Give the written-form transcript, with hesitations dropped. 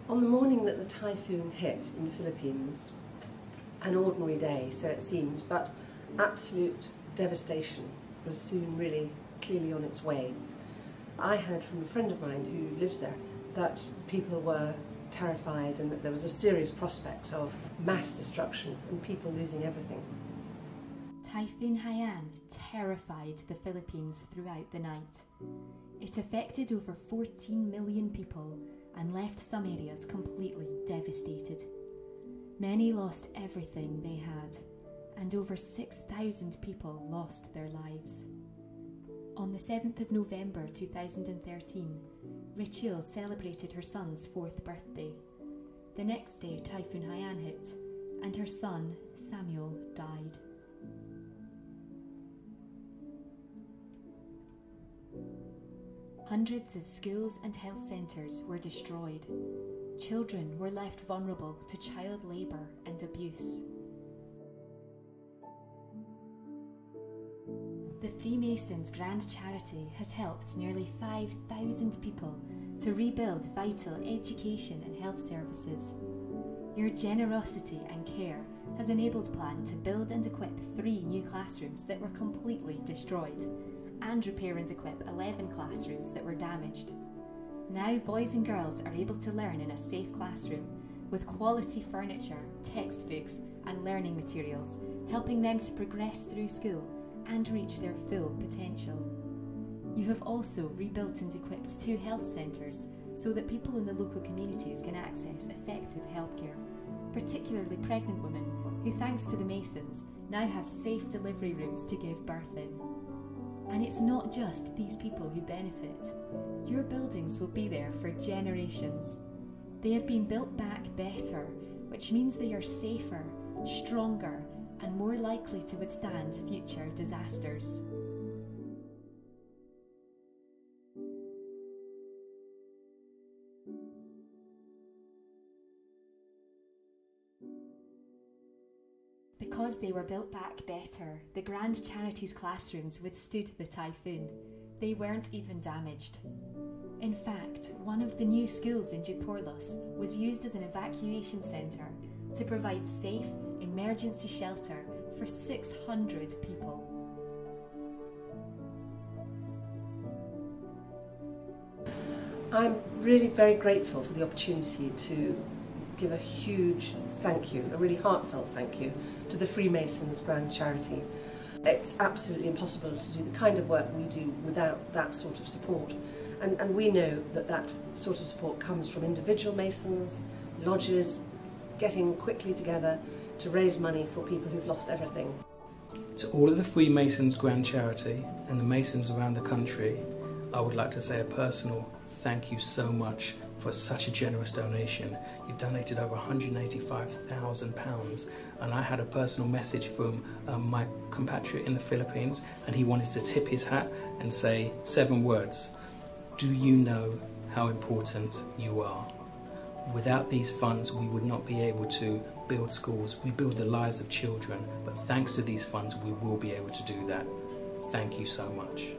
On the morning that the typhoon hit in the Philippines, an ordinary day, so it seemed, but absolute devastation was soon really clearly on its way. I heard from a friend of mine who lives there that people were terrified and that there was a serious prospect of mass destruction and people losing everything. Typhoon Haiyan terrified the Philippines throughout the night. It affected over 14 million people and left some areas completely devastated. Many lost everything they had, and over 6,000 people lost their lives. On the 7th of November 2013, Rachel celebrated her son's 4th birthday. The next day, Typhoon Haiyan hit, and her son, Samuel, died. Hundreds of schools and health centres were destroyed. Children were left vulnerable to child labour and abuse. The Freemasons Grand Charity has helped nearly 5,000 people to rebuild vital education and health services. Your generosity and care has enabled Plan to build and equip 3 new classrooms that were completely destroyed, and repair and equip 11 classrooms that were damaged. Now boys and girls are able to learn in a safe classroom with quality furniture, textbooks and learning materials, helping them to progress through school and reach their full potential. You have also rebuilt and equipped 2 health centres so that people in the local communities can access effective healthcare, particularly pregnant women who, thanks to the Masons, now have safe delivery rooms to give birth in. And it's not just these people who benefit. Your buildings will be there for generations. They have been built back better, which means they are safer, stronger, and more likely to withstand future disasters. Because they were built back better, the Grand Charity's classrooms withstood the typhoon. They weren't even damaged. In fact, one of the new schools in Jeporlos was used as an evacuation centre to provide safe emergency shelter for 600 people. I'm really very grateful for the opportunity to give a huge thank you, a really heartfelt thank you, to the Freemasons Grand Charity. It's absolutely impossible to do the kind of work we do without that sort of support. And we know that that sort of support comes from individual Masons, lodges, getting quickly together to raise money for people who've lost everything. To all of the Freemasons Grand Charity and the Masons around the country, I would like to say a personal thank you so much for such a generous donation. You've donated over £185,000, and I had a personal message from my compatriot in the Philippines, and he wanted to tip his hat and say 7 words. Do you know how important you are? Without these funds, we would not be able to build schools, rebuild the lives of children, but thanks to these funds, we will be able to do that. Thank you so much.